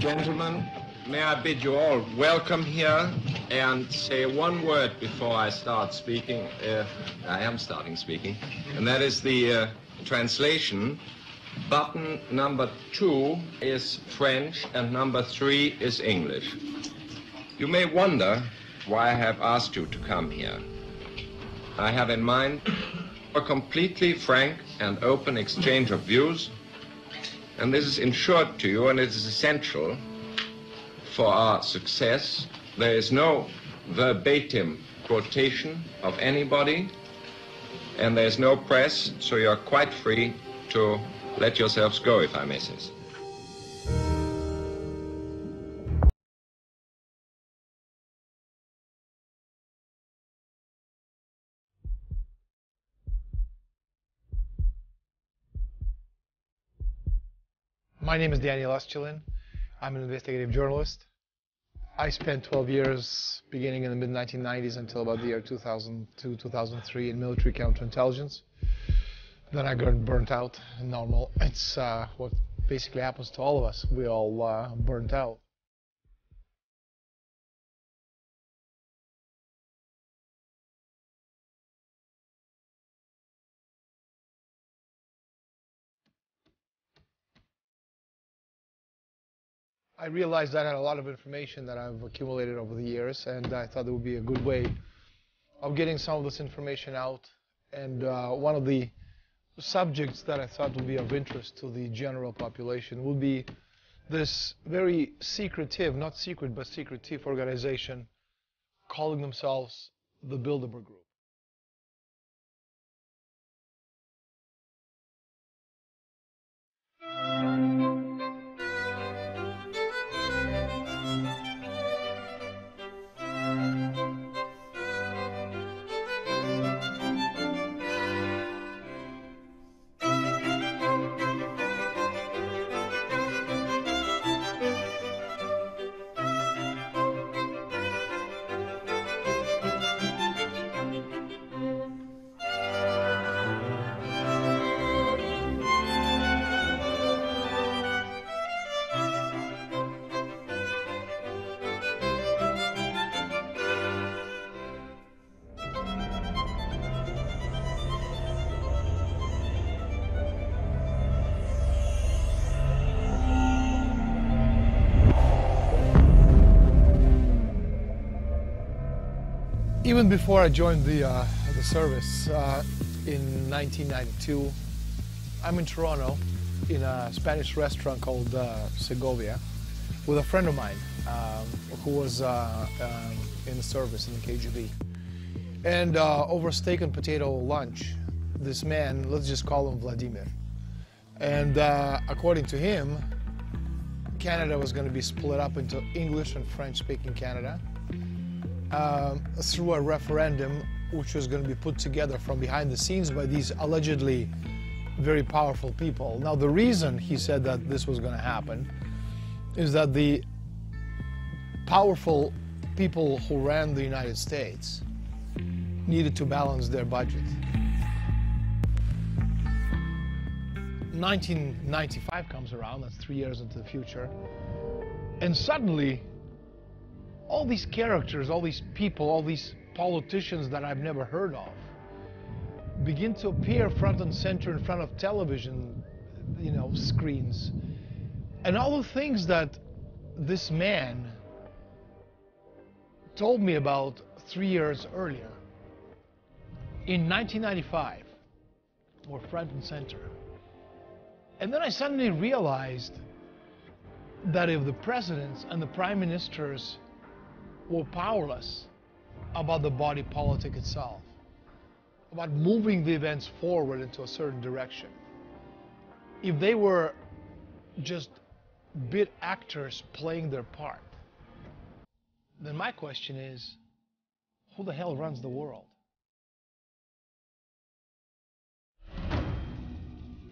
gentlemen, may I bid you all welcome here and say one word before I start speaking. I am starting speaking, and that is the translation. Button number 2 is French and number 3 is English. You may wonder why I have asked you to come here. I have in mind a completely frank and open exchange of views, and this is ensured to you, and it is essential for our success. There is no verbatim quotation of anybody, and there's no press, so you're quite free to let yourselves go, if I may say so. My name is Daniel Aschelin. I'm an investigative journalist. I spent 12 years, beginning in the mid-1990s until about the year 2002, 2003 in military counterintelligence. Then I got burnt out, normal. It's what basically happens to all of us. We all burnt out. I realized I had a lot of information that I've accumulated over the years, and I thought it would be a good way of getting some of this information out. And one of the subjects that I thought would be of interest to the general population would be this very secretive, not secret, but secretive organization calling themselves the Bilderberg Group. Even before I joined the service in 1992, I'm in Toronto in a Spanish restaurant called Segovia with a friend of mine who was in the service in the KGB. And over steak and potato lunch, this man, let's just call him Vladimir. And according to him, Canada was going to be split up into English and French-speaking Canada. Through a referendum which was going to be put together from behind the scenes by these allegedly very powerful people. Now, the reason he said that this was going to happen is that the powerful people who ran the United States needed to balance their budget. 1995 comes around, that's 3 years into the future, and suddenly all these characters, all these people, all these politicians that I've never heard of begin to appear front and center in front of television, screens. And all the things that this man told me about 3 years earlier, in 1995, were front and center. And then I suddenly realized that if the presidents and the prime ministers were powerless about the body politic itself, about moving the events forward into a certain direction, if they were just bit actors playing their part, then my question is, who the hell runs the world?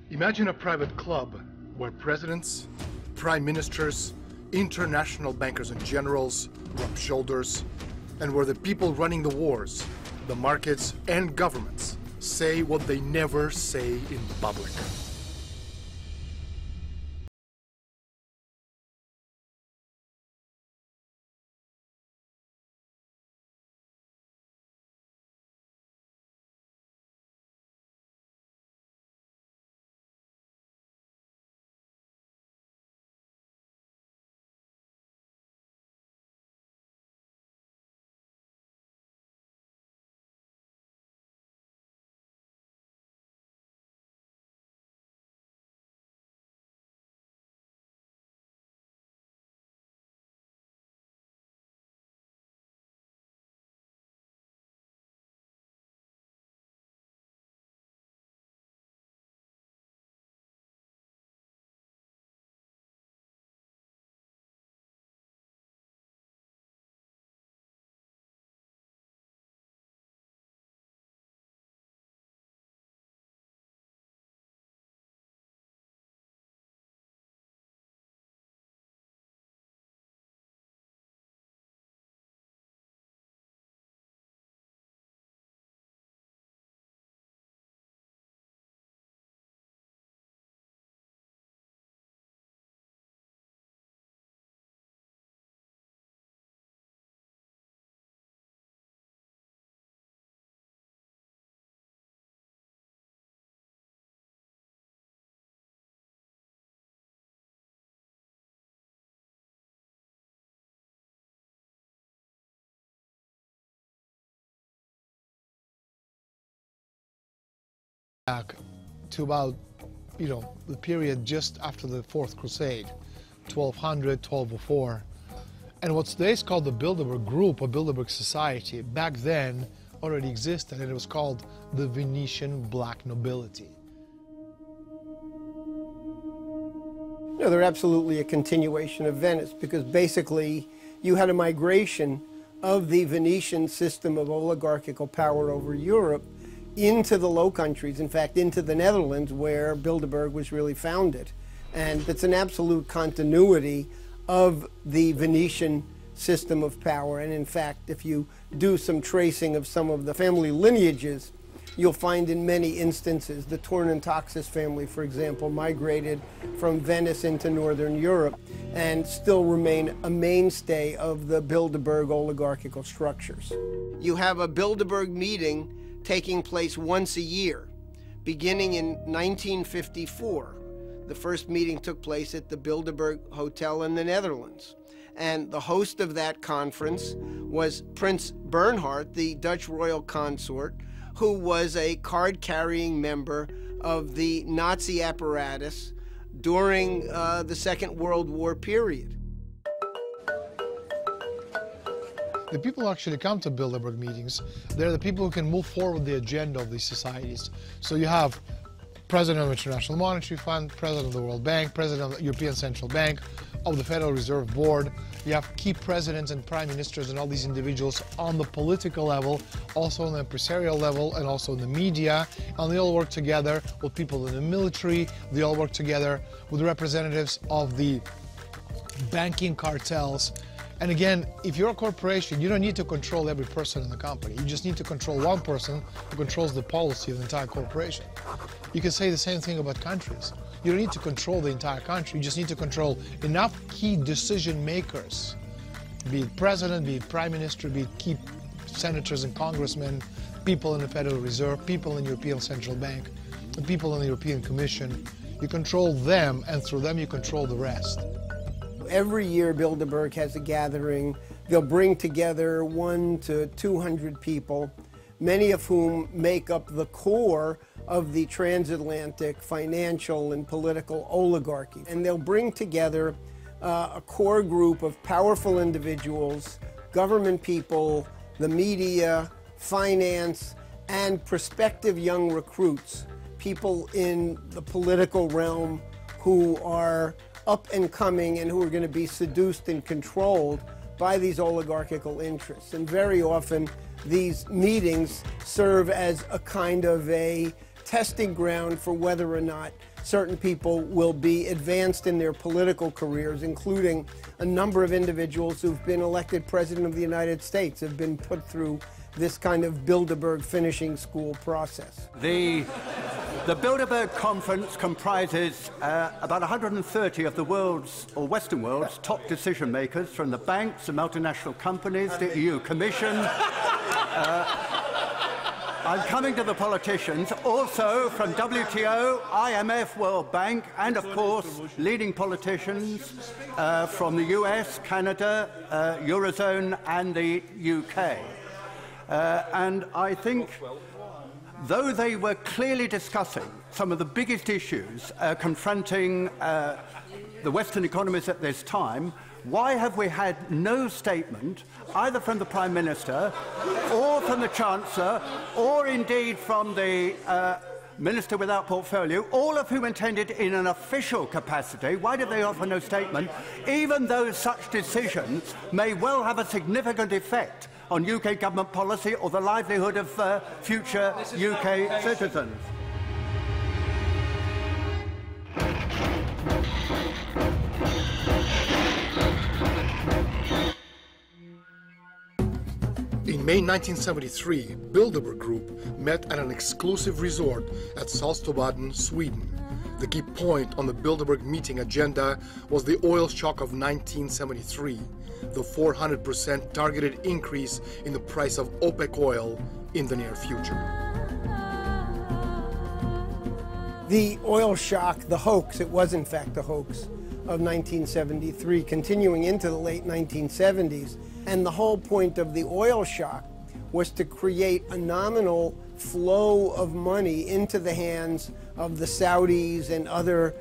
Imagine a private club where presidents, prime ministers, international bankers and generals rub shoulders, and where the people running the wars, the markets and governments say what they never say in public. back to about, the period just after the Fourth Crusade, 1200, 1204. And what's today called the Bilderberg Group or Bilderberg Society, back then already existed, and it was called the Venetian Black Nobility. No, they're absolutely a continuation of Venice, because basically you had a migration of the Venetian system of oligarchical power over Europe into the Low Countries, in fact, into the Netherlands, where Bilderberg was really founded. And it's an absolute continuity of the Venetian system of power. And in fact, if you do some tracing of some of the family lineages, you'll find in many instances the Tornantaxis family, for example, migrated from Venice into Northern Europe and still remain a mainstay of the Bilderberg oligarchical structures. You have a Bilderberg meeting taking place once a year, beginning in 1954. The first meeting took place at the Bilderberg Hotel in the Netherlands. And the host of that conference was Prince Bernhard, the Dutch royal consort, who was a card-carrying member of the Nazi apparatus during the Second World War period. The people who actually come to Bilderberg meetings, they're the people who can move forward the agenda of these societies. So you have President of the International Monetary Fund, President of the World Bank, President of the European Central Bank, of the Federal Reserve Board. You have key presidents and prime ministers and all these individuals on the political level, also on the empresarial level, and also in the media. And they all work together with people in the military. They all work together with representatives of the banking cartels. And again, if you're a corporation, you don't need to control every person in the company. You just need to control one person who controls the policy of the entire corporation. You can say the same thing about countries. You don't need to control the entire country. You just need to control enough key decision makers, be it president, be it prime minister, be it key senators and congressmen, people in the Federal Reserve, people in the European Central Bank, and people in the European Commission. You control them, and through them you control the rest. Every year Bilderberg has a gathering. They'll bring together 100 to 200 people, many of whom make up the core of the transatlantic financial and political oligarchy. And they'll bring together a core group of powerful individuals, government people, the media, finance, and prospective young recruits, people in the political realm who are up and coming and who are going to be seduced and controlled by these oligarchical interests. And very often these meetings serve as a kind of a testing ground for whether or not certain people will be advanced in their political careers, including a number of individuals who've been elected President of the United States, have been put through this kind of Bilderberg finishing school process. The Bilderberg Conference comprises about 130 of the world's, or Western world's, top decision makers from the banks, the multinational companies, the EU Commission. I'm coming to the politicians, also from WTO, IMF, World Bank, and of course, leading politicians from the US, Canada, Eurozone, and the UK. And I think, though they were clearly discussing some of the biggest issues confronting the Western economies at this time, why have we had no statement, either from the Prime Minister, or from the Chancellor, or indeed from the Minister without portfolio, all of whom attended in an official capacity? Why did they offer no statement, even though such decisions may well have a significant effect on UK government policy or the livelihood of future UK citizens? In May 1973, Bilderberg Group met at an exclusive resort at Saltsjöbaden, Sweden. The key point on the Bilderberg meeting agenda was the oil shock of 1973, the 400% targeted increase in the price of OPEC oil in the near future. The oil shock, the hoax, it was in fact a hoax, of 1973, continuing into the late 1970s. And the whole point of the oil shock was to create a nominal flow of money into the hands of the Saudis and other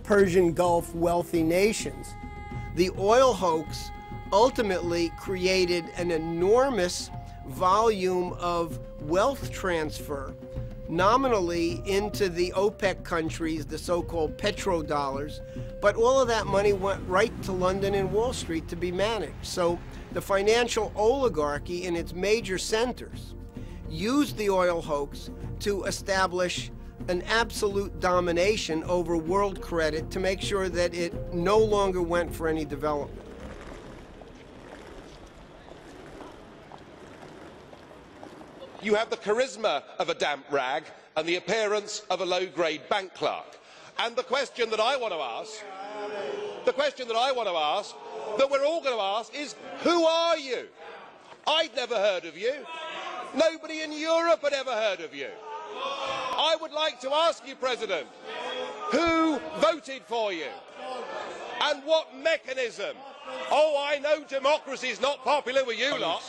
Persian Gulf wealthy nations. The oil hoax ultimately created an enormous volume of wealth transfer nominally into the OPEC countries, the so-called petrodollars, but all of that money went right to London and Wall Street to be managed. So the financial oligarchy in its major centers used the oil hoax to establish an absolute domination over world credit to make sure that it no longer went for any development. You have the charisma of a damp rag and the appearance of a low-grade bank clerk. And the question that I want to ask, that we're all going to ask is, who are you? I'd never heard of you. Nobody in Europe had ever heard of you. I would like to ask you, President, who voted for you? And what mechanism? Oh, I know democracy is not popular with you lot.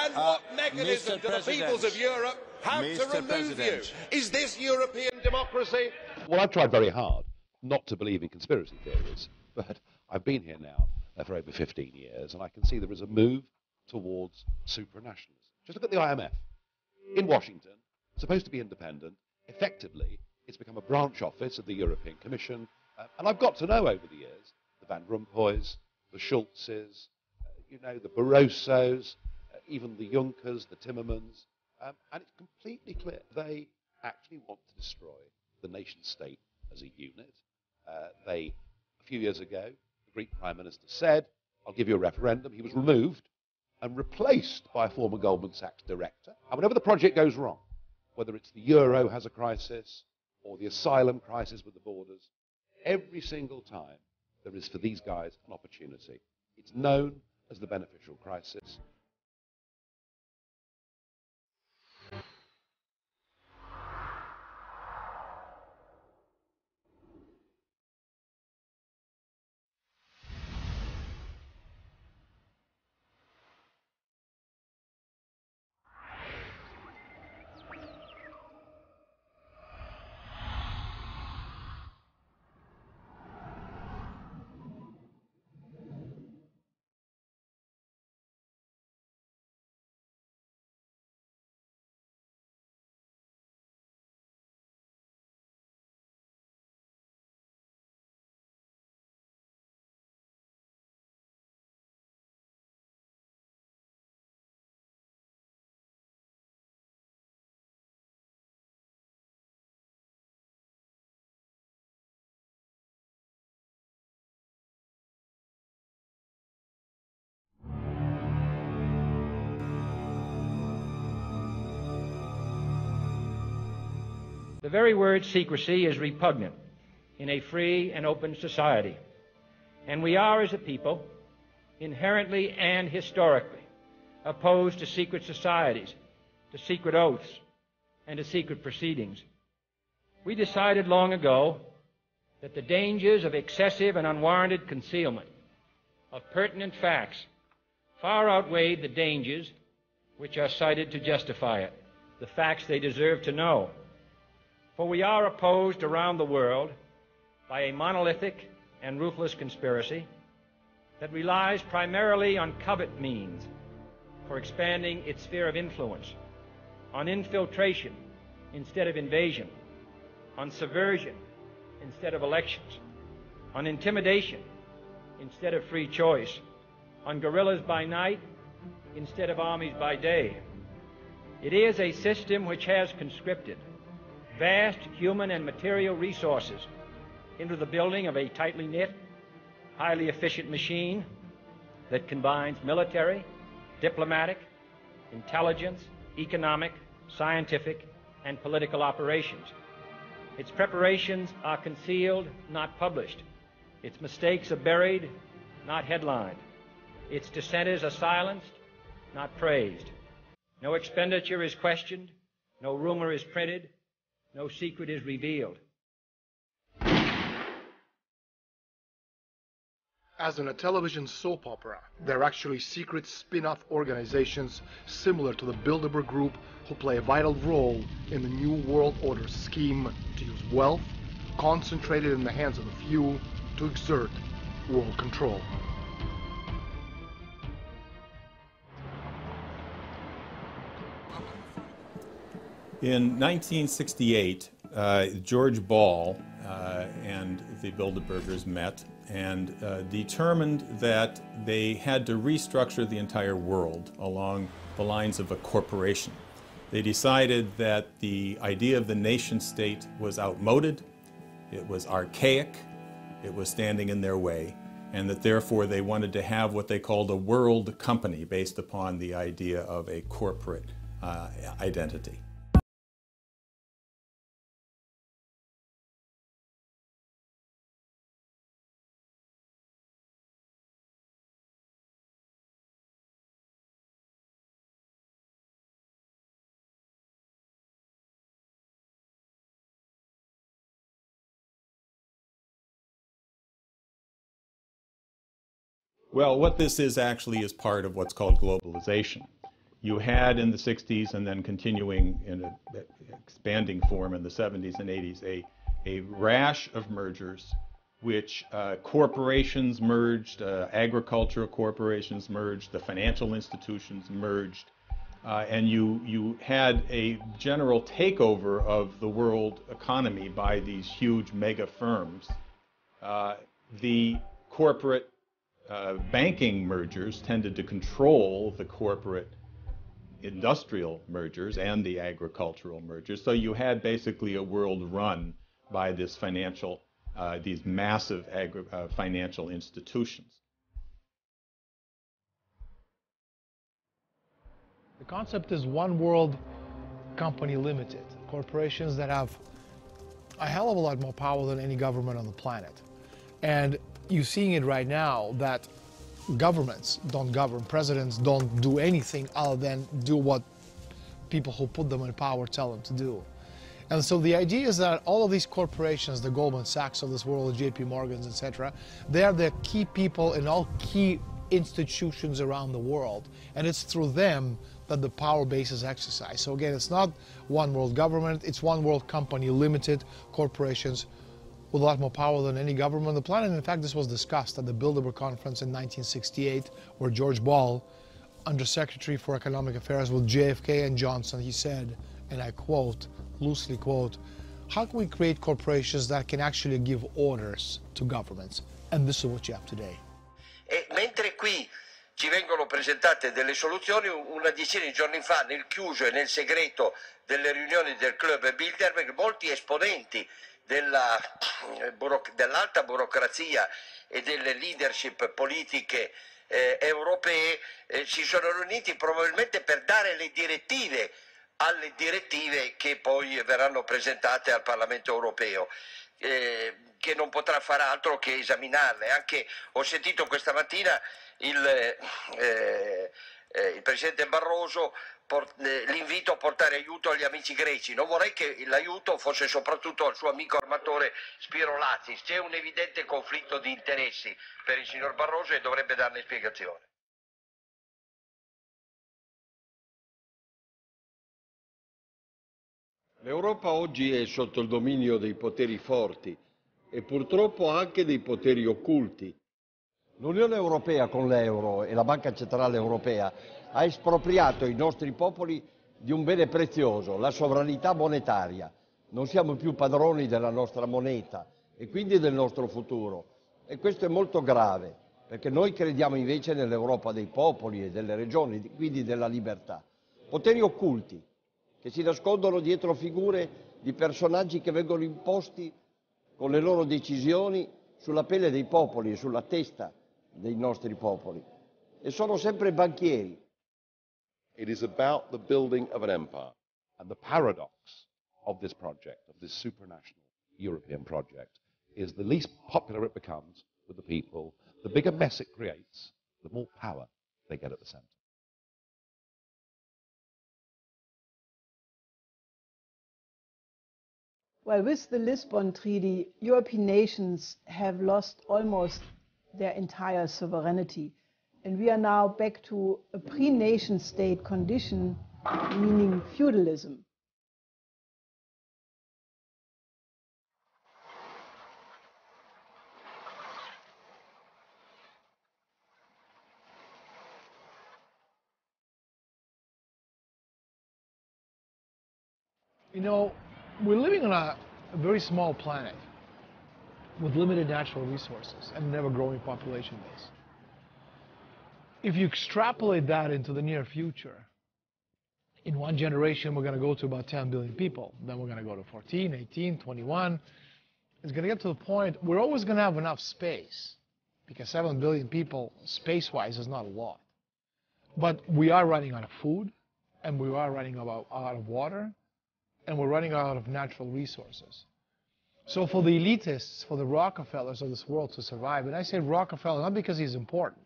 And what mechanism do the peoples of Europe have to remove you? Is this European democracy? Well, I've tried very hard not to believe in conspiracy theories, but I've been here now for over 15 years, and I can see there is a move towards supranationalism. Just look at the IMF. In Washington, supposed to be independent, effectively, it's become a branch office of the European Commission, and I've got to know over the years the Van Rompuys, the Schulzes, the Barrosos, even the Junckers, the Timmermans, and it's completely clear they actually want to destroy the nation-state as a unit. A few years ago, the Greek Prime Minister said, I'll give you a referendum. He was removed and replaced by a former Goldman Sachs director. And whenever the project goes wrong, whether it's the euro has a crisis or the asylum crisis with the borders, every single time there is for these guys an opportunity. It's known as the beneficial crisis. The very word secrecy is repugnant in a free and open society, and we are, as a people, inherently and historically opposed to secret societies, to secret oaths, and to secret proceedings. We decided long ago that the dangers of excessive and unwarranted concealment of pertinent facts far outweighed the dangers which are cited to justify it, the facts they deserve to know. For we are opposed around the world by a monolithic and ruthless conspiracy that relies primarily on covert means for expanding its sphere of influence, on infiltration instead of invasion, on subversion instead of elections, on intimidation instead of free choice, on guerrillas by night instead of armies by day. It is a system which has conscripted vast human and material resources into the building of a tightly knit, highly efficient machine that combines military, diplomatic, intelligence, economic, scientific, and political operations. Its preparations are concealed, not published. Its mistakes are buried, not headlined. Its dissenters are silenced, not praised. No expenditure is questioned, no rumor is printed, no secret is revealed. As in a television soap opera, they're actually secret spin-off organizations similar to the Bilderberg Group who play a vital role in the New World Order scheme to use wealth concentrated in the hands of a few to exert world control. In 1968, George Ball and the Bilderbergers met and determined that they had to restructure the entire world along the lines of a corporation. They decided that the idea of the nation state was outmoded, it was archaic, it was standing in their way, and that therefore they wanted to have what they called a world company based upon the idea of a corporate identity. Well, what this is actually is part of what's called globalization. You had in the 60s and then continuing in an expanding form in the 70s and 80s a rash of mergers which corporations merged, agricultural corporations merged, the financial institutions merged, and you had a general takeover of the world economy by these huge mega firms. The corporate banking mergers tended to control the corporate industrial mergers and the agricultural mergers. So you had basically a world run by this financial, these massive financial institutions. The concept is one world company limited. Corporations that have a hell of a lot more power than any government on the planet. And you're seeing it right now that governments don't govern, presidents don't do anything other than do what people who put them in power tell them to do. And so the idea is that all of these corporations, the Goldman Sachs of this world, the JP Morgans, etc., they are the key people in all key institutions around the world. And it's through them that the power base is exercised. So again, it's not one world government, it's one world company, limited corporations with a lot more power than any government on the planet. In fact, this was discussed at the Bilderberg Conference in 1968, where George Ball, Undersecretary for Economic Affairs with JFK and Johnson, he said, and I quote, loosely quote, how can we create corporations that can actually give orders to governments? And this is what you have today. Mentre qui ci vengono presentate delle soluzioni, una decina di giorni fa, nel chiuso e nel segreto delle riunioni del club Bilderberg, molti esponenti dell'alta burocrazia e delle leadership politiche europee si sono riuniti probabilmente per dare le direttive alle direttive che poi verranno presentate al Parlamento europeo, che non potrà fare altro che esaminarle. Anche ho sentito questa mattina il Presidente Barroso l'invito a portare aiuto agli amici greci. Non vorrei che l'aiuto fosse soprattutto al suo amico armatore Spiro Latsis. C'è un evidente conflitto di interessi per il signor Barroso e dovrebbe darne spiegazione. L'Europa oggi è sotto il dominio dei poteri forti e purtroppo anche dei poteri occulti. L'Unione Europea con l'euro e la Banca Centrale Europea ha espropriato i nostri popoli di un bene prezioso, la sovranità monetaria. Non siamo più padroni della nostra moneta e quindi del nostro futuro. E questo è molto grave, perché noi crediamo invece nell'Europa dei popoli e delle regioni, quindi della libertà. Poteri occulti che si nascondono dietro figure di personaggi che vengono imposti con le loro decisioni sulla pelle dei popoli e sulla testa dei nostri popoli. E sono sempre banchieri. It is about the building of an empire. And the paradox of this project, of this supranational European project, is the least popular it becomes with the people, the bigger mess it creates, the more power they get at the center. Well, with the Lisbon Treaty, European nations have lost almost their entire sovereignty. And we are now back to a pre-nation state condition, meaning feudalism. You know, we're living on a very small planet with limited natural resources and an ever-growing population base. If you extrapolate that into the near future, in one generation we're going to go to about 10 billion people, then we're going to go to 14, 18, 21. It's going to get to the point we're always going to have enough space, because 7 billion people space-wise is not a lot. But we are running out of food, and we are running out of water, and we're running out of natural resources. So for the elitists, for the Rockefellers of this world to survive, and I say Rockefeller not because he's important,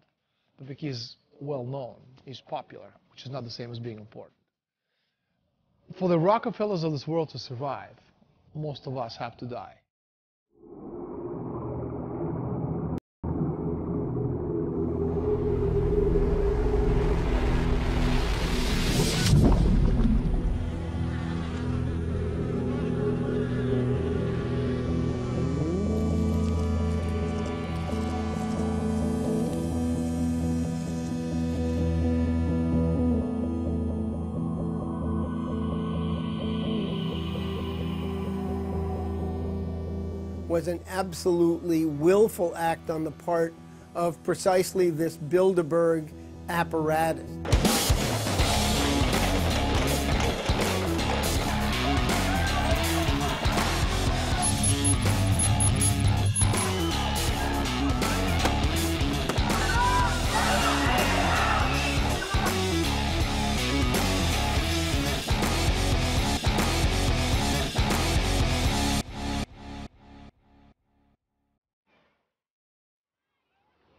but because he's well known, he's popular, which is not the same as being important. For the Rockefellers of this world to survive, most of us have to die. Was an absolutely willful act on the part of precisely this Bilderberg apparatus.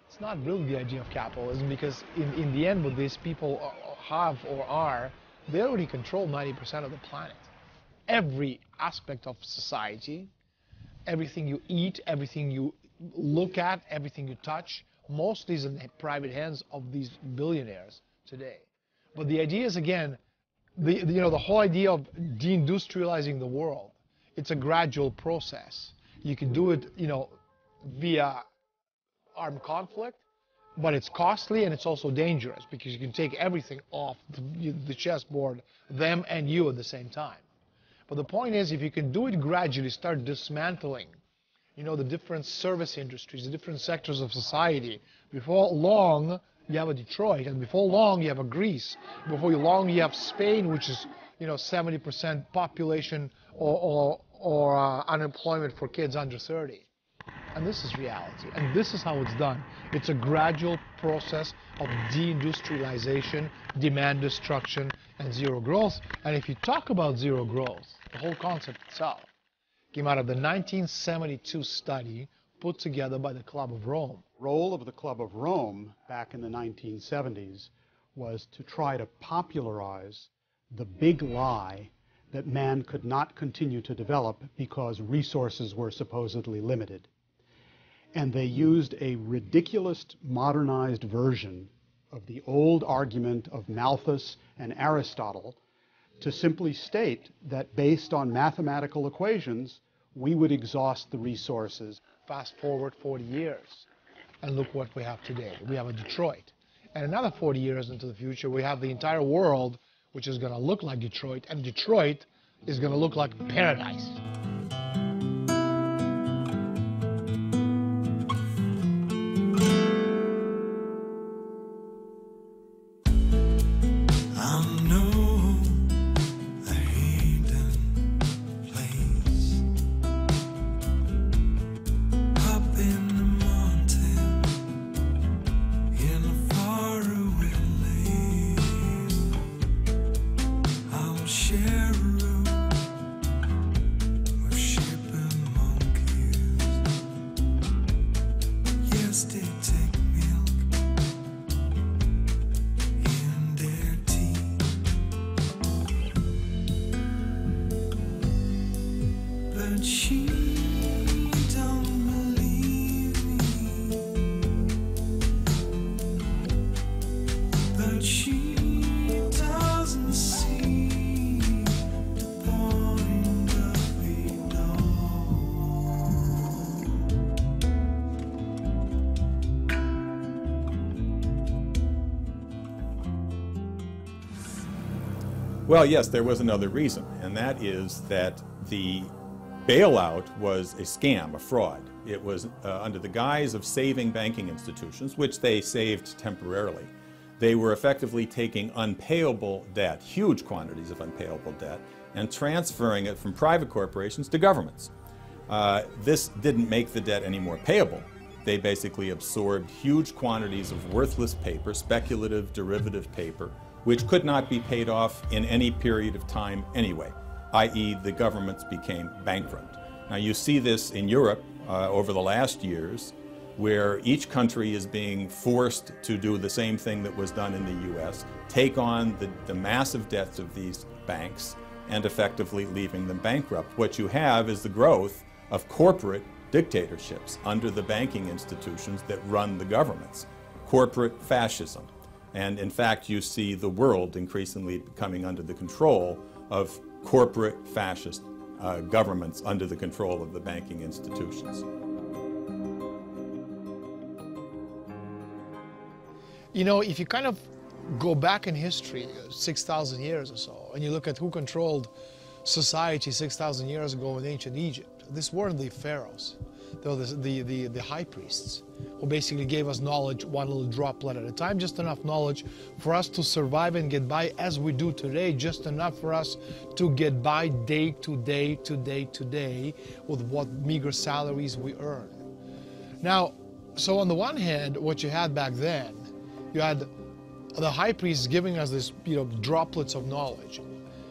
It's not really the idea of capitalism, because in the end what these people have or are, they already control 90% of the planet. Every aspect of society, everything you eat, everything you look at, everything you touch, mostly is in the private hands of these billionaires today. But the idea is, again, the whole idea of deindustrializing the world, it's a gradual process. You can do it, via armed conflict, but it's costly and it's also dangerous, because you can take everything off the chessboard, them and you at the same time. But the point is, if you can do it gradually, start dismantling, the different service industries, the different sectors of society, before long you have a Detroit, and before long you have a Greece, before long you have Spain, which is 70% population or unemployment for kids under 30. And this is reality, and this is how it's done. It's a gradual process of deindustrialization, demand destruction, and zero growth. And if you talk about zero growth, the whole concept itself came out of the 1972 study put together by the Club of Rome. The role of the Club of Rome back in the 1970s was to try to popularize the big lie that man could not continue to develop because resources were supposedly limited. And they used a ridiculous modernized version of the old argument of Malthus and Aristotle to simply state that based on mathematical equations, we would exhaust the resources. Fast forward 40 years, and look what we have today. We have a Detroit. And another 40 years into the future, we have the entire world, which is going to look like Detroit, and Detroit is going to look like paradise. Well, yes, there was another reason, and that is that the bailout was a scam, a fraud. It was under the guise of saving banking institutions, which they saved temporarily. They were effectively taking unpayable debt, huge quantities of unpayable debt, and transferring it from private corporations to governments. This didn't make the debt any more payable. They basically absorbed huge quantities of worthless paper, speculative, derivative paper, which could not be paid off in any period of time anyway, i.e. the governments became bankrupt. Now you see this in Europe over the last years, where each country is being forced to do the same thing that was done in the US, take on the massive debts of these banks and effectively leaving them bankrupt. What you have is the growth of corporate dictatorships under the banking institutions that run the governments, corporate fascism. And in fact, you see the world increasingly becoming under the control of corporate fascist governments under the control of the banking institutions. You know, if you kind of go back in history, 6,000 years or so, and you look at who controlled society 6,000 years ago in ancient Egypt, this weren't the pharaohs. They were the high priests, who basically gave us knowledge one little droplet at a time, just enough knowledge for us to survive and get by as we do today, just enough for us to get by day to day to day to day with what meager salaries we earn. Now, so on the one hand, what you had back then, you had the high priests giving us this, droplets of knowledge.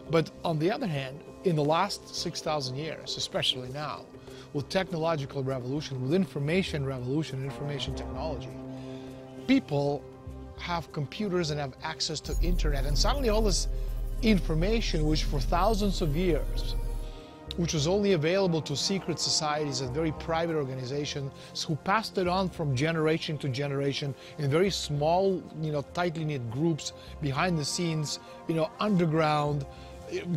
But on the other hand, in the last 6,000 years, especially now, with technological revolution, with information revolution, information technology, people have computers and have access to internet, and suddenly all this information, which for thousands of years, which was only available to secret societies and very private organizations who passed it on from generation to generation in very small, tightly knit groups behind the scenes, underground,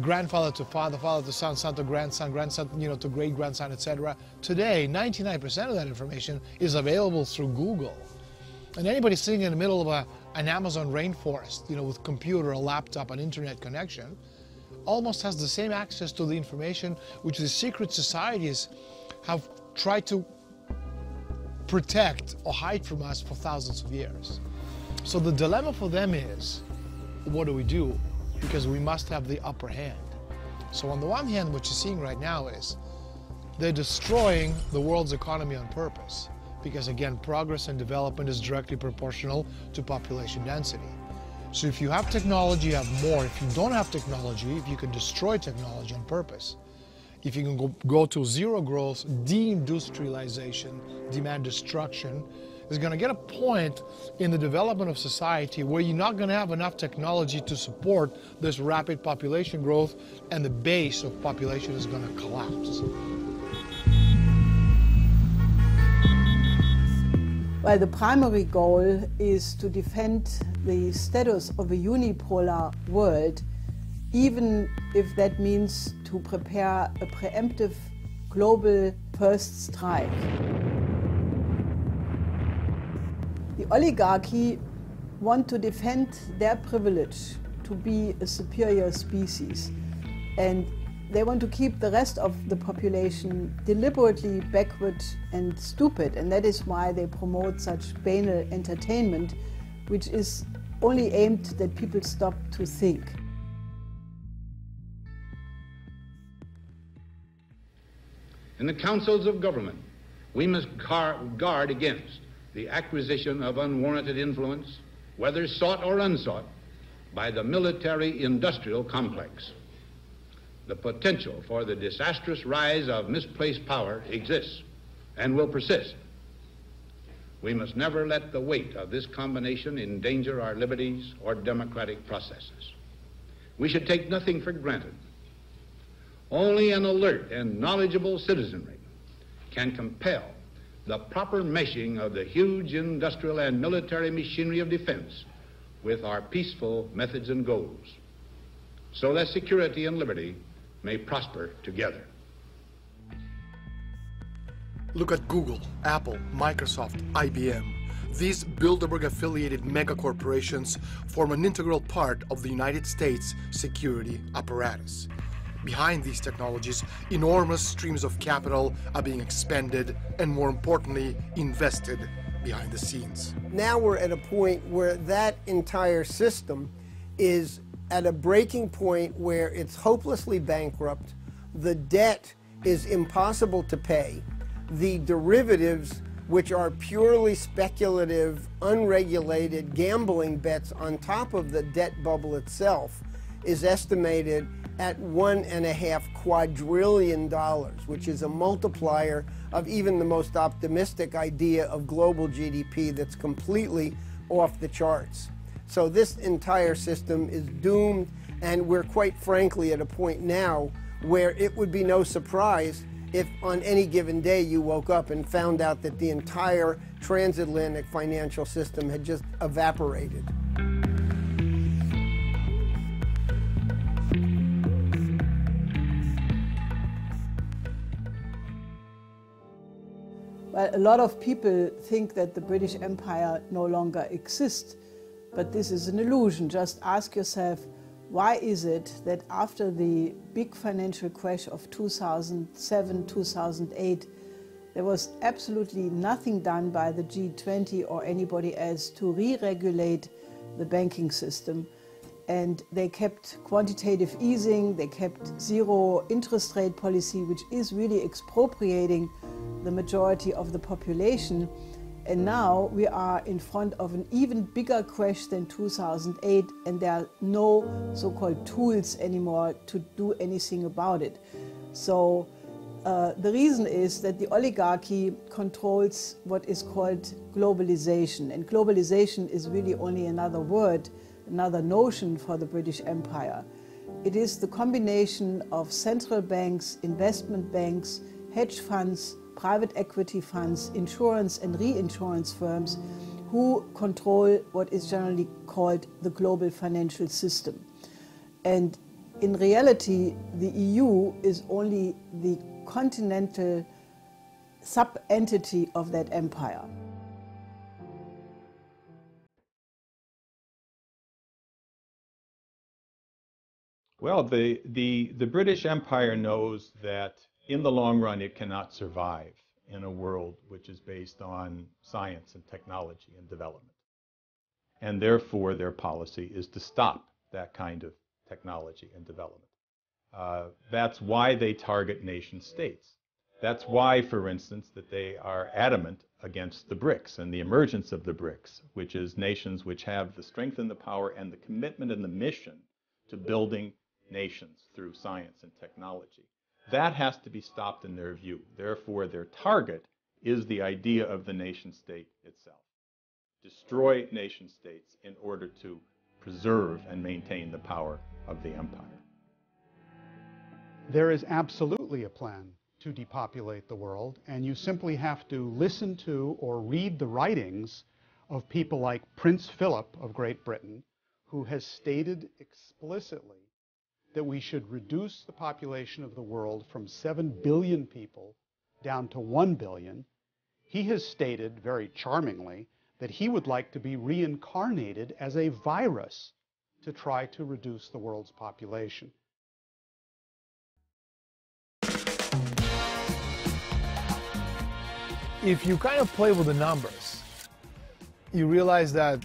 grandfather to father, father to son, son to grandson, grandson, to great-grandson, etc. Today, 99% of that information is available through Google. And anybody sitting in the middle of an Amazon rainforest, with computer, a laptop, an internet connection, almost has the same access to the information which the secret societies have tried to protect or hide from us for thousands of years. So the dilemma for them is, what do we do? Because we must have the upper hand. So on the one hand, what you're seeing right now is they're destroying the world's economy on purpose. Because again, progress and development is directly proportional to population density. So if you have technology, you have more. If you don't have technology, if you can destroy technology on purpose, if you can go to zero growth, deindustrialization, demand destruction, is going to get a point in the development of society where you're not going to have enough technology to support this rapid population growth, and the base of population is going to collapse. Well, the primary goal is to defend the status of a unipolar world, even if that means to prepare a preemptive global first strike. The oligarchy want to defend their privilege to be a superior species, and they want to keep the rest of the population deliberately backward and stupid, and that is why they promote such banal entertainment, which is only aimed that people stop to think. In the councils of government, we must guard against the acquisition of unwarranted influence, whether sought or unsought, by the military-industrial complex. The potential for the disastrous rise of misplaced power exists and will persist. We must never let the weight of this combination endanger our liberties or democratic processes. We should take nothing for granted. Only an alert and knowledgeable citizenry can compel the proper meshing of the huge industrial and military machinery of defense with our peaceful methods and goals, so that security and liberty may prosper together. Look at Google, Apple, Microsoft, IBM. These Bilderberg-affiliated megacorporations form an integral part of the United States security apparatus. Behind these technologies, enormous streams of capital are being expended and, more importantly, invested behind the scenes. Now we're at a point where that entire system is at a breaking point where it's hopelessly bankrupt, the debt is impossible to pay, the derivatives, which are purely speculative, unregulated gambling bets on top of the debt bubble itself, is estimated at $1.5 quadrillion, which is a multiplier of even the most optimistic idea of global GDP that's completely off the charts. So this entire system is doomed, and we're quite frankly at a point now where it would be no surprise if on any given day you woke up and found out that the entire transatlantic financial system had just evaporated. Well, a lot of people think that the British Empire no longer exists, but this is an illusion. Just ask yourself, why is it that after the big financial crash of 2007, 2008, there was absolutely nothing done by the G20 or anybody else to re-regulate the banking system? And they kept quantitative easing, they kept zero interest rate policy, which is really expropriating the majority of the population. And now we are in front of an even bigger crash than 2008, and there are no so-called tools anymore to do anything about it. So the reason is that the oligarchy controls what is called globalization. And globalization is really only another word, another notion for the British Empire. It is the combination of central banks, investment banks, hedge funds, private equity funds, insurance and reinsurance firms who control what is generally called the global financial system. And in reality, the EU is only the continental sub-entity of that empire. Well, the British Empire knows that in the long run it cannot survive in a world which is based on science and technology and development. And therefore their policy is to stop that kind of technology and development. That's why they target nation states. That's why, for instance, that they are adamant against the BRICS and the emergence of the BRICS, which is nations which have the strength and the power and the commitment and the mission to building nations through science and technology. That has to be stopped in their view. Therefore, their target is the idea of the nation state itself. Destroy nation states in order to preserve and maintain the power of the empire. There is absolutely a plan to depopulate the world, and you simply have to listen to or read the writings of people like Prince Philip of Great Britain, who has stated explicitly that we should reduce the population of the world from 7 billion people down to 1 billion. He has stated very charmingly that he would like to be reincarnated as a virus to try to reduce the world's population. If you kind of play with the numbers, you realize that,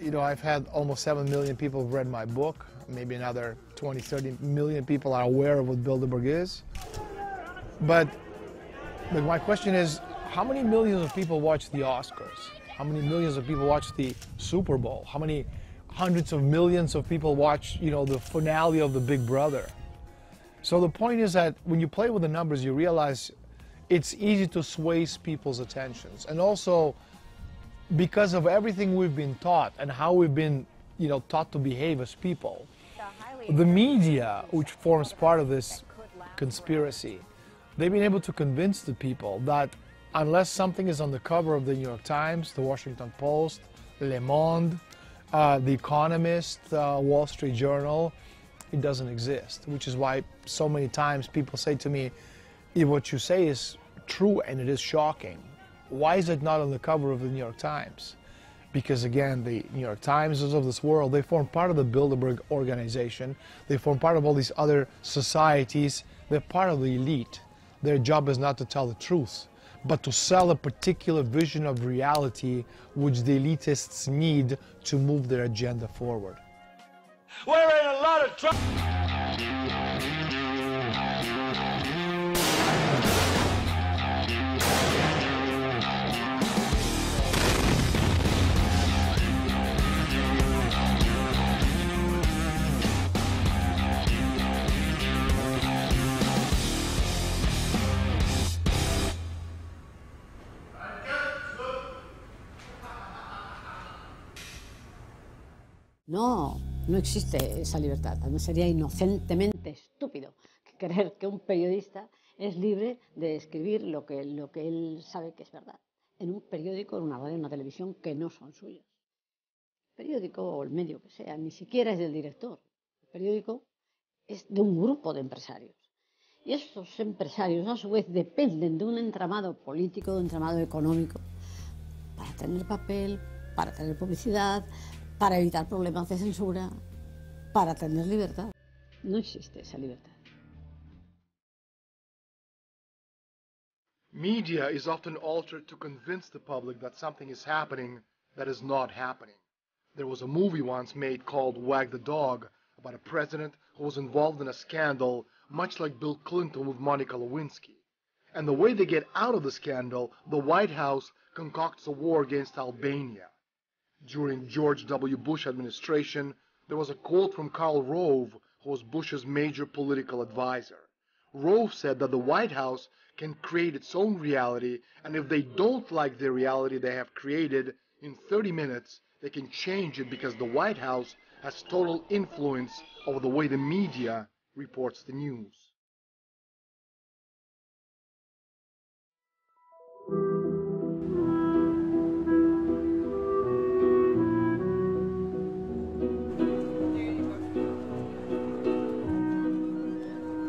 I've had almost 7 million people have read my book. Maybe another 20, 30 million people are aware of what Bilderberg is. But my question is, how many millions of people watch the Oscars? How many millions of people watch the Super Bowl? How many hundreds of millions of people watch, the finale of the Big Brother? So the point is that when you play with the numbers, you realize it's easy to sway people's attentions. And also, because of everything we've been taught and how we've been, taught to behave as people, the media, which forms part of this conspiracy, they've been able to convince the people that unless something is on the cover of the New York Times, the Washington Post, Le Monde, The Economist, Wall Street Journal, it doesn't exist. Which is why so many times people say to me, if what you say is true and it is shocking, why is it not on the cover of the New York Times? because again, the New York Times of this world, they form part of the Bilderberg organization. They form part of all these other societies. They're part of the elite. Their job is not to tell the truth, but to sell a particular vision of reality which the elitists need to move their agenda forward. We're in a lot of trouble. No, no existe esa libertad. Además sería inocentemente estúpido creer que un periodista es libre de escribir lo que él sabe que es verdad. En un periódico, en una radio, en una televisión que no son suyos. El periódico o el medio que sea, ni siquiera es del director. El periódico es de un grupo de empresarios. Y esos empresarios, a su vez, dependen de un entramado político, de un entramado económico, para tener papel, para tener publicidad, para evitar problemas de censura, para tener libertad. No existe esa libertad. Media is often altered to convince the public that something is happening that is not happening. There was a movie once made called Wag the Dog about a president who was involved in a scandal much like Bill Clinton with Monica Lewinsky. And the way they get out of the scandal, the White House concocts a war against Albania. During George W. Bush administration, there was a quote from Karl Rove, who was Bush's major political advisor. Rove said that the White House can create its own reality, and if they don't like the reality they have created, in 30 minutes they can change it because the White House has total influence over the way the media reports the news.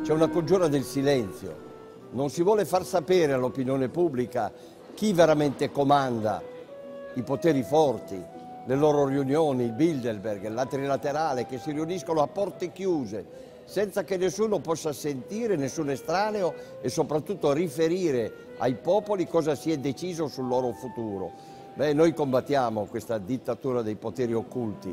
C'è una congiura del silenzio, non si vuole far sapere all'opinione pubblica chi veramente comanda, i poteri forti, le loro riunioni, il Bilderberg, la trilaterale, che si riuniscono a porte chiuse, senza che nessuno possa sentire, nessun estraneo e soprattutto riferire ai popoli cosa si è deciso sul loro futuro. Beh, noi combattiamo questa dittatura dei poteri occulti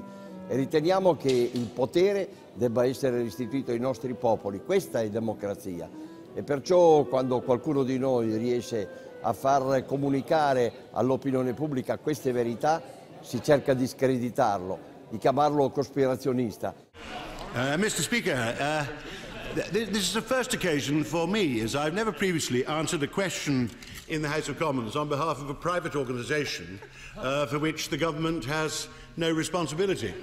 e riteniamo che il potere debba essere restituito ai nostri popoli. Questa è democrazia e perciò quando qualcuno di noi riesce a far comunicare all'opinione pubblica queste verità si cerca di screditarlo, di chiamarlo cospirazionista. Mr. Speaker, this is the first occasion for me, as I've never previously answered a question in the House of Commons on behalf of a private organisation for which the government has no responsibility.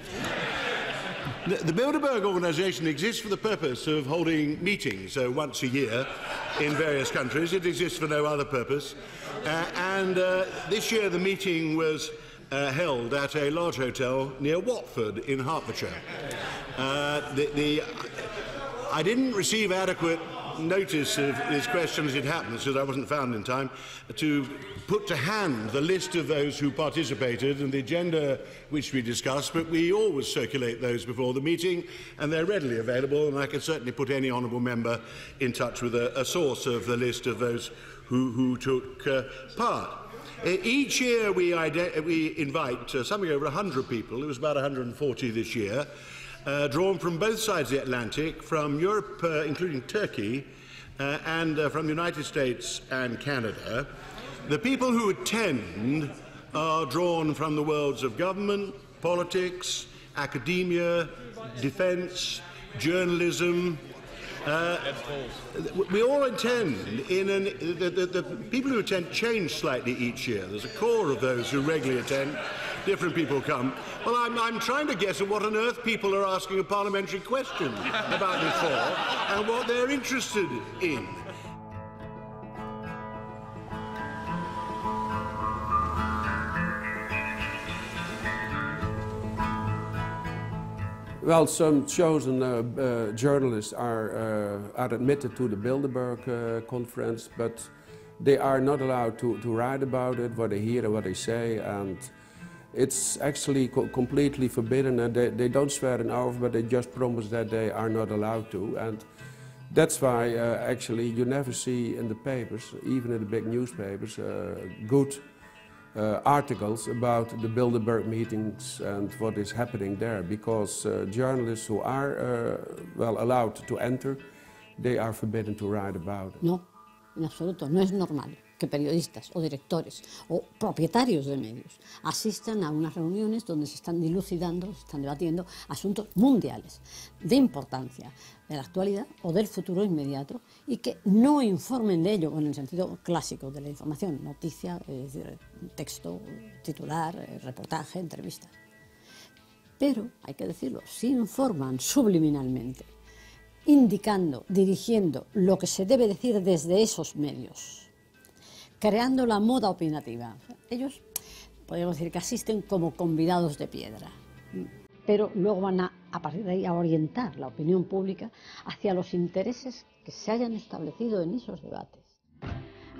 The Bilderberg organisation exists for the purpose of holding meetings once a year in various countries. It exists for no other purpose. This year the meeting was held at a large hotel near Watford in Hertfordshire. I didn't receive adequate notice of this question as it happened, because I wasn't found in time to put to hand the list of those who participated and the agenda which we discussed, but we always circulate those before the meeting and they're readily available, and I can certainly put any honourable member in touch with a source of the list of those who took part. Each year we invite something over 100 people. It was about 140 this year, drawn from both sides of the Atlantic, from Europe, including Turkey, and from the United States and Canada. The people who attend are drawn from the worlds of government, politics, academia, defence, journalism. We all attend. The people who attend change slightly each year. There's a core of those who regularly attend. Different people come. Well, I'm trying to guess at what on earth people are asking a parliamentary question about this for and what they're interested in. Well, some chosen journalists are admitted to the Bilderberg conference, but they are not allowed to write about it, what they hear and what they say, and It's actually completely forbidden, and they don't swear an oath, but they just promise that they are not allowed to. And that's why actually you never see in the papers, even in the big newspapers, good articles about the Bilderberg meetings and what is happening there, because journalists who are well allowed to enter, they are forbidden to write about it. No, en absoluto, no es normal que periodistas o directores o propietarios de medios asistan a unas reuniones donde se están dilucidando, se están debatiendo asuntos mundiales de importancia de la actualidad o del futuro inmediato y que no informen de ello en el sentido clásico de la información, noticia, es decir, texto, titular, reportaje, entrevista. Pero, hay que decirlo, sí informan subliminalmente, indicando, dirigiendo lo que se debe decir desde esos medios, creando la moda opinativa. Ellos, podríamos decir que asisten como convidados de piedra, pero luego van a partir de ahí a orientar la opinión pública hacia los intereses que se hayan establecido en esos debates.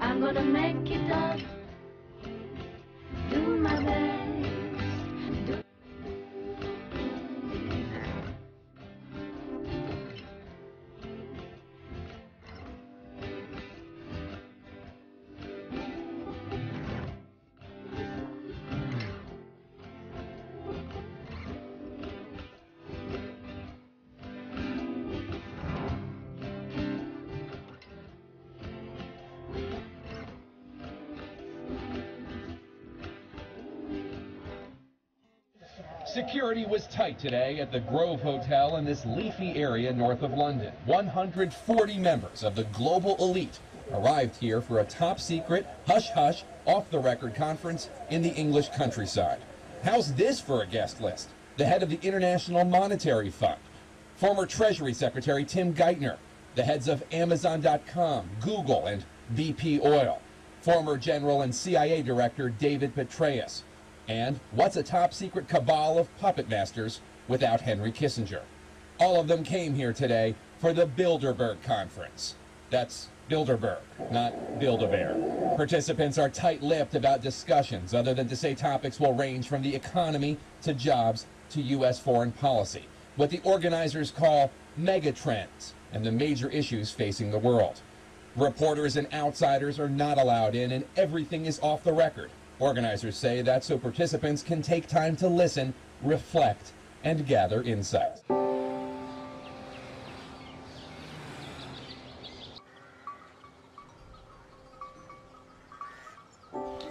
I'm gonna make it up, do my best. Security was tight today at the Grove Hotel in this leafy area north of London. 140 members of the global elite arrived here for a top-secret, hush-hush, off-the-record conference in the English countryside. How's this for a guest list? The head of the International Monetary Fund, former Treasury Secretary Tim Geithner, the heads of Amazon.com, Google, and BP Oil, former General and CIA Director David Petraeus, and what's a top-secret cabal of puppet masters without Henry Kissinger? All of them came here today for the Bilderberg Conference. That's Bilderberg, not Build-A-Bear. Participants are tight-lipped about discussions, other than to say topics will range from the economy to jobs to U.S. foreign policy, what the organizers call megatrends and the major issues facing the world. Reporters and outsiders are not allowed in, and everything is off the record. Organizers say that so participants can take time to listen, reflect, and gather insight.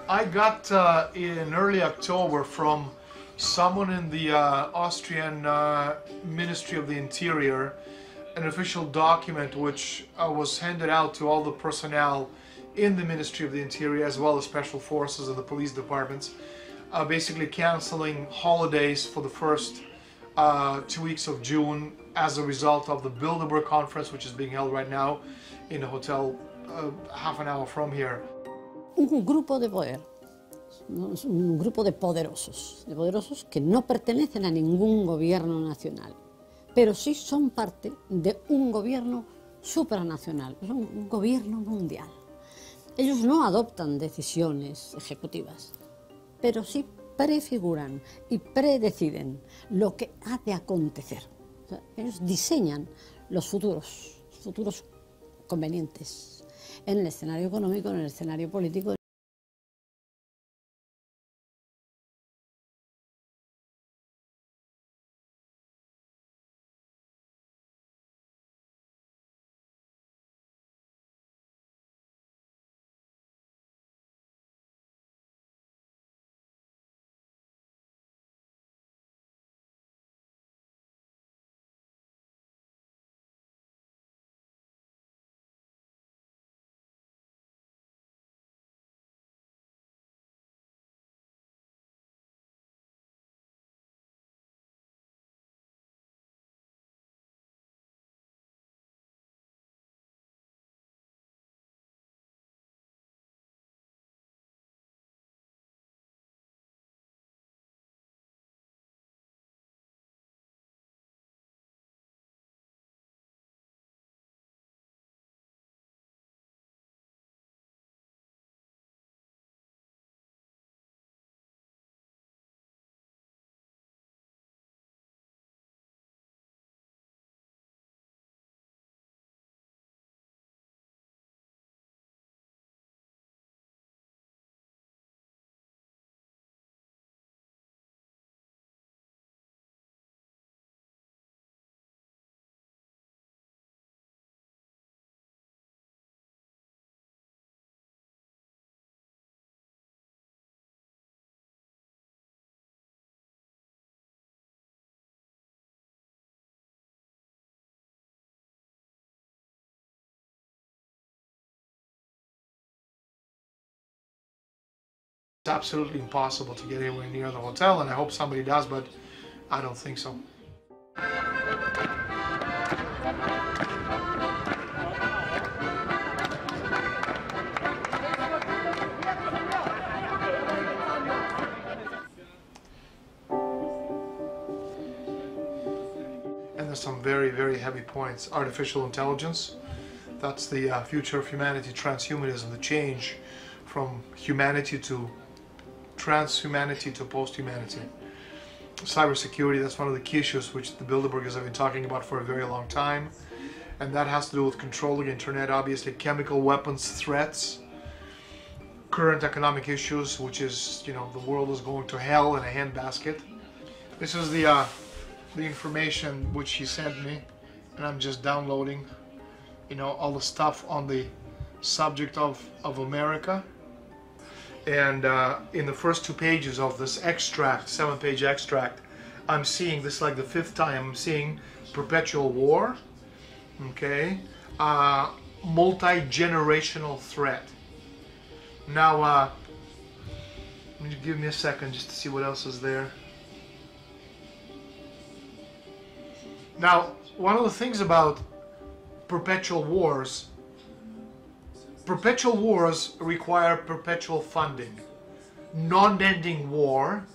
I got in early October from someone in the Austrian Ministry of the Interior an official document which was handed out to all the personnel in the Ministry of the Interior, as well as special forces and the police departments, basically canceling holidays for the first 2 weeks of June as a result of the Bilderberg Conference, which is being held right now in a hotel half an hour from here. Un grupo de poder, un grupo de poderosos que no pertenecen a ningún gobierno nacional, pero sí son parte de un gobierno supranacional, un gobierno mundial. Ellos no adoptan decisiones ejecutivas, pero sí prefiguran y predeciden lo que ha de acontecer. O sea, ellos diseñan los futuros convenientes en el escenario económico, en el escenario político. It's absolutely impossible to get anywhere near the hotel, and I hope somebody does, but I don't think so. And there's some very, very heavy points. Artificial intelligence, that's the future of humanity. Transhumanism, the change from humanity to transhumanity to post-humanity. Cybersecurity, that's one of the key issues which the Bilderbergers have been talking about for a very long time. And that has to do with controlling the internet, obviously, chemical weapons threats, current economic issues, which is, you know, the world is going to hell in a handbasket. This is the information which he sent me, and I'm just downloading, you know, all the stuff on the subject of America. And in the first 2 pages of this extract, 7-page extract, I'm seeing this, like the 5th time, I'm seeing perpetual war, okay, multi-generational threat. Now, give me a second just to see what else is there. Now, one of the things about perpetual wars require perpetual funding. Non-ending war,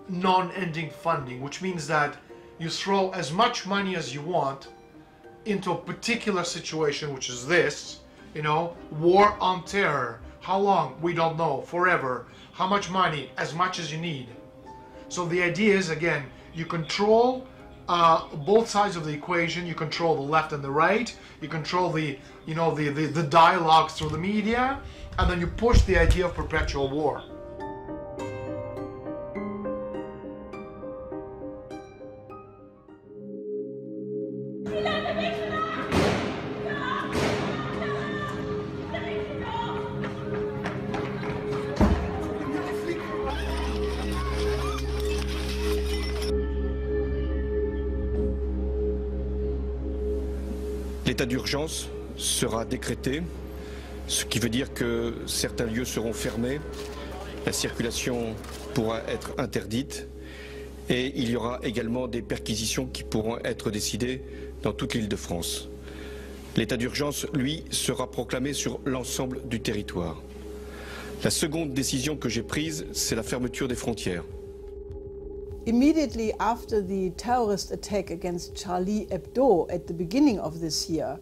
non-ending funding, which means that you throw as much money as you want into a particular situation, which is this, you know, war on terror. How long? We don't know. Forever. How much money? As much as you need. So the idea is, again, you control both sides of the equation. You control the left and the right. You control the, you know, the dialogue through the media, and then you push the idea of perpetual war. L'état d'urgence sera décrété, ce qui veut dire que certains lieux seront fermés, la circulation pourra être interdite et il y aura également des perquisitions qui pourront être décidées dans toute l'Île-de-France. L'état d'urgence, lui, sera proclamé sur l'ensemble du territoire. La seconde décision que j'ai prise, c'est la fermeture des frontières. Immediately after the terrorist attack against Charlie Hebdo at the beginning of this year,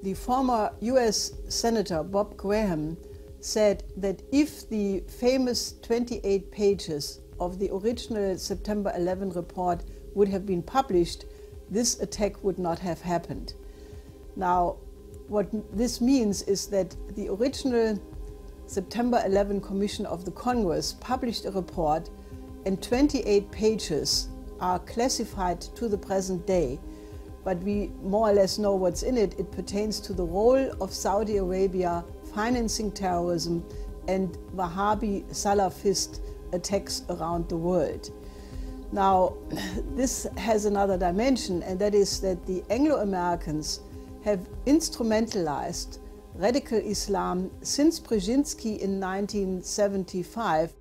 the former US Senator Bob Graham said that if the famous 28 pages of the original September 11 report would have been published, this attack would not have happened. Now, what this means is that the original September 11 Commission of the Congress published a report, and 28 pages are classified to the present day, but we more or less know what's in it. It pertains to the role of Saudi Arabia financing terrorism and Wahhabi Salafist attacks around the world. Now, this has another dimension, and that is that the Anglo-Americans have instrumentalized radical Islam since Brzezinski in 1975.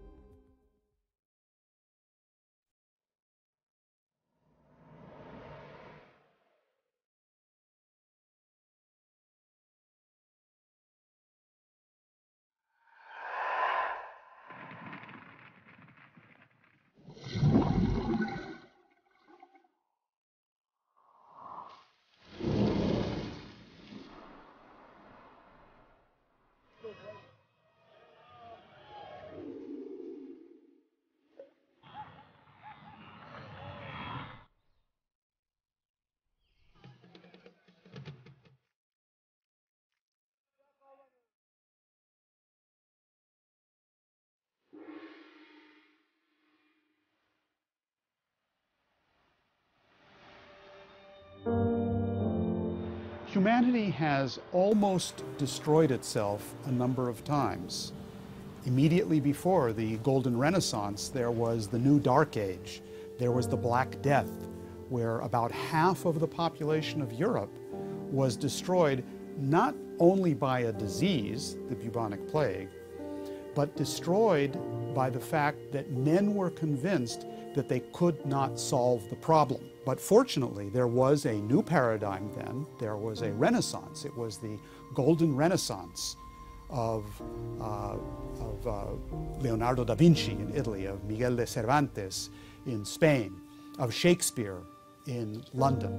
Humanity has almost destroyed itself a number of times. Immediately before the Golden Renaissance, there was the New Dark Age. There was the Black Death, where about half of the population of Europe was destroyed not only by a disease, the bubonic plague, but destroyed by the fact that men were convinced that they could not solve the problem. But fortunately, there was a new paradigm then. There was a renaissance. It was the golden renaissance of Leonardo da Vinci in Italy, of Miguel de Cervantes in Spain, of Shakespeare in London,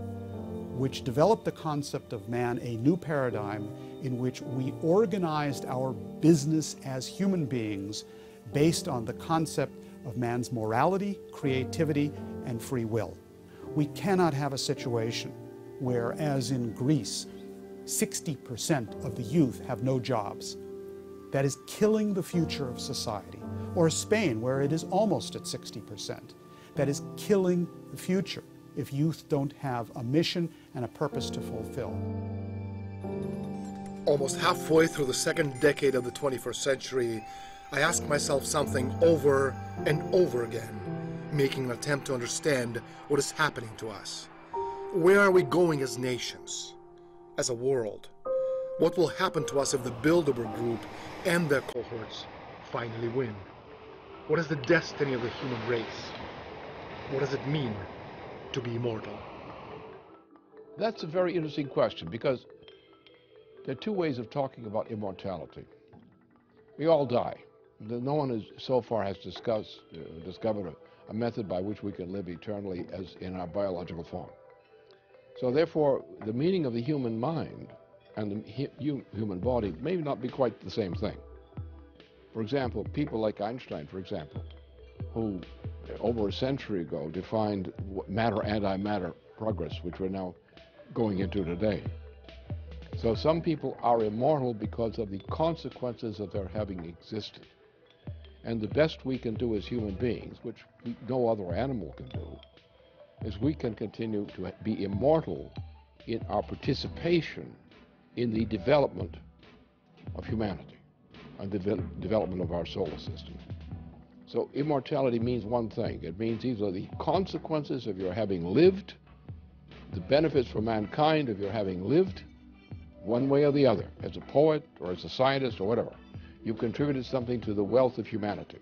which developed the concept of man, a new paradigm in which we organized our business as human beings based on the concept of man's morality, creativity, and free will. We cannot have a situation where, as in Greece, 60% of the youth have no jobs. That is killing the future of society. Or Spain, where it is almost at 60%. That is killing the future if youth don't have a mission and a purpose to fulfill. Almost halfway through the second decade of the 21st century, I ask myself something over and over again, making an attempt to understand what is happening to us. Where are we going as nations, as a world? What will happen to us if the Bilderberg Group and their cohorts finally win? What is the destiny of the human race? What does it mean to be immortal? That's a very interesting question, because there are two ways of talking about immortality. We all die. No one so far has discovered a method by which we can live eternally as in our biological form. So therefore, the meaning of the human mind and the human body may not be quite the same thing. For example, people like Einstein, for example, who over a century ago defined matter-antimatter progress, which we're now going into today. So some people are immortal because of the consequences of their having existed. And the best we can do as human beings, which no other animal can do, is we can continue to be immortal in our participation in the development of humanity and the development of our solar system. So immortality means one thing. It means either the consequences of your having lived, the benefits for mankind of your having lived, one way or the other, as a poet or as a scientist or whatever. You've contributed something to the wealth of humanity,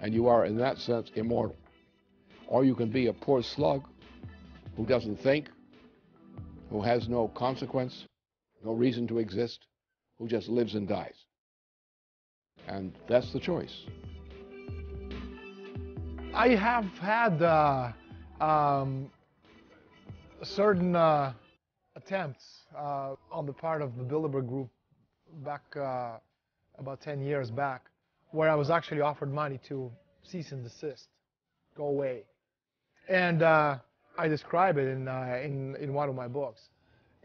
and you are, in that sense, immortal. Or you can be a poor slug who doesn't think, who has no consequence, no reason to exist, who just lives and dies. And that's the choice. I have had certain attempts on the part of the Bilderberg Group back about 10 years back, where I was actually offered money to cease and desist, go away. And I describe it in one of my books.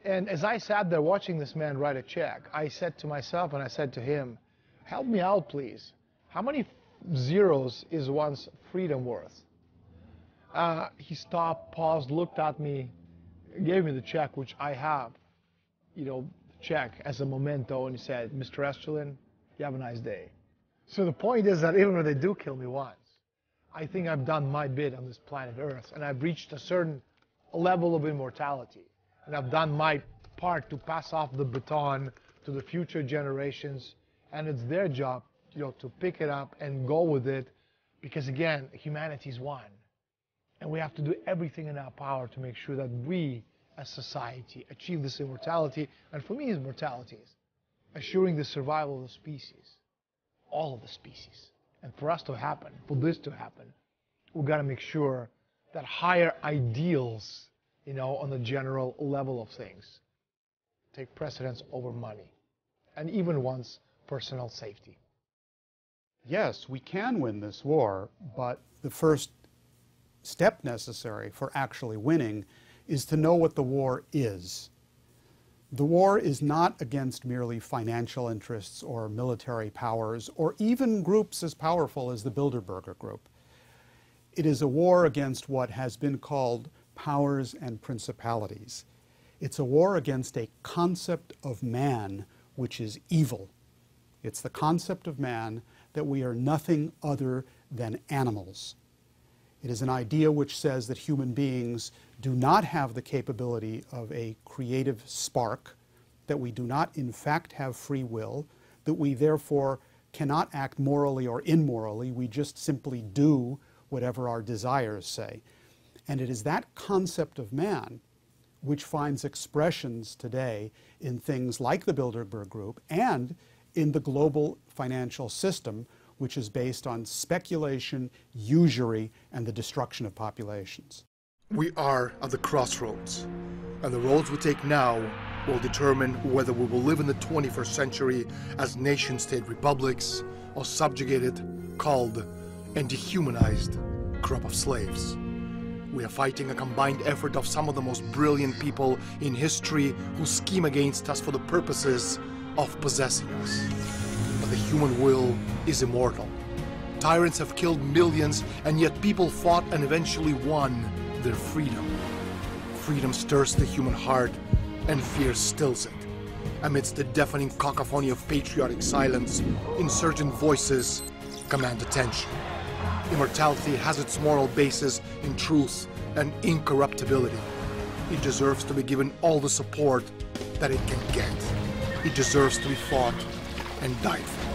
And as I sat there watching this man write a check, I said to myself and I said to him, help me out, please. How many zeros is one's freedom worth? He stopped, paused, looked at me, gave me the check, which I have, the check as a memento, and he said, Mr. Esterlin, you have a nice day. So the point is that even when they do kill me once, I think I've done my bit on this planet Earth, and I've reached a certain level of immortality, and I've done my part to pass off the baton to the future generations, and it's their job, to pick it up and go with it, because again, humanity is one, and we have to do everything in our power to make sure that we, as society, achieve this immortality. And for me, immortality is assuring the survival of the species, all of the species. And for us to happen, for this to happen, we've got to make sure that higher ideals, on the general level of things, take precedence over money, and even one's personal safety. Yes, we can win this war, but the first step necessary for actually winning is to know what the war is. The war is not against merely financial interests or military powers or even groups as powerful as the Bilderberg Group. It is a war against what has been called powers and principalities. It's a war against a concept of man which is evil. It's the concept of man that we are nothing other than animals. It is an idea which says that human beings do not have the capability of a creative spark, that we do not in fact have free will, that we therefore cannot act morally or immorally. We just simply do whatever our desires say. And it is that concept of man which finds expressions today in things like the Bilderberg Group and in the global financial system, which is based on speculation, usury, and the destruction of populations. We are at the crossroads, and the roads we take now will determine whether we will live in the 21st century as nation-state republics or subjugated, culled, and dehumanized crop of slaves. We are fighting a combined effort of some of the most brilliant people in history who scheme against us for the purposes of possessing us. But the human will is immortal. Tyrants have killed millions, and yet people fought and eventually won their freedom. Freedom stirs the human heart, and fear stills it. Amidst the deafening cacophony of patriotic silence, insurgent voices command attention. Immortality has its moral basis in truth and incorruptibility. It deserves to be given all the support that it can get. It deserves to be fought and died for.